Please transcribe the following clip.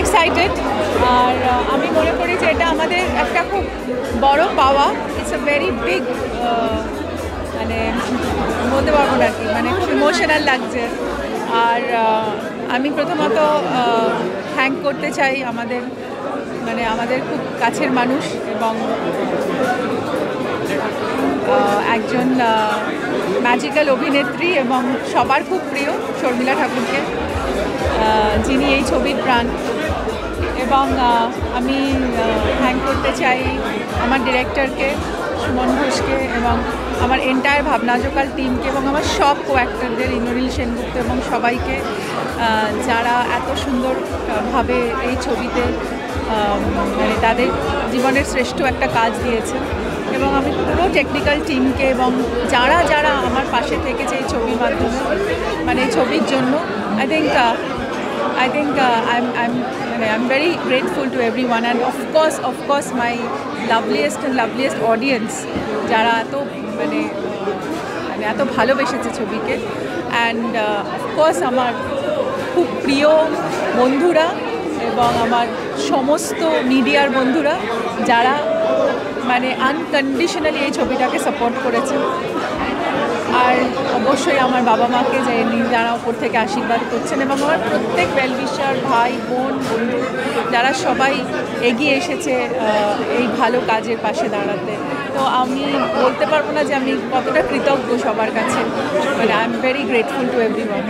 Excited আর আমি মনে করি যে এটা আমাদের একটা খুব বড় পাওয়া। ইটস আ ভেরি বিগ, মানে বলতে পারবো না কি, মানে খুব ইমোশনাল লাগছে। আর আমি প্রথমত থ্যাংক করতে চাই আমাদের খুব কাছের মানুষ এবং একজন ম্যাজিক্যাল অভিনেত্রী এবং সবার খুব প্রিয় শর্মিলা ঠাকুরকে, যিনি এই ছবির প্রাণ। এবং আমি থ্যাংক করতে চাই আমার ডিরেক্টরকে সুমন ঘোষকে এবং আমার এন্টায়ার ভাবনাজোকাল টিমকে এবং আমার সব কো অ্যাক্টরদের, ইন্দ্রনীল সেনগুপ্ত এবং সবাইকে, যারা এত সুন্দরভাবে এই ছবিতে মানে তাদের জীবনের শ্রেষ্ঠ একটা কাজ দিয়েছে। এবং আমি পুরো টেকনিক্যাল টিমকে এবং যারা যারা আমার পাশে থেকেছে এই ছবির মাধ্যমে, মানে এই ছবির জন্য, I think I'm very grateful to everyone, and of course my loveliest audience, যারা এত ভালোবেসেছে ছবিকে। অ্যান্ড অফকোর্স আমার খুব প্রিয় বন্ধুরা এবং আমার সমস্ত মিডিয়ার বন্ধুরা, যারা মানে আনকন্ডিশনালি এই ছবিটাকে সাপোর্ট করেছে। আর অবশ্যই আমার বাবা মাকে, যারা ওপর থেকে আশীর্বাদ করছেন, এবং আমার প্রত্যেক ওয়েলউইশার, ভাই বোন, বন্ধু, যারা সবাই এগিয়ে এসেছে এই ভালো কাজের পাশে দাঁড়াতে। তো আমি বলতে পারবো না যে আমি কতটা কৃতজ্ঞ সবার কাছে, মানে I am very grateful to everyone.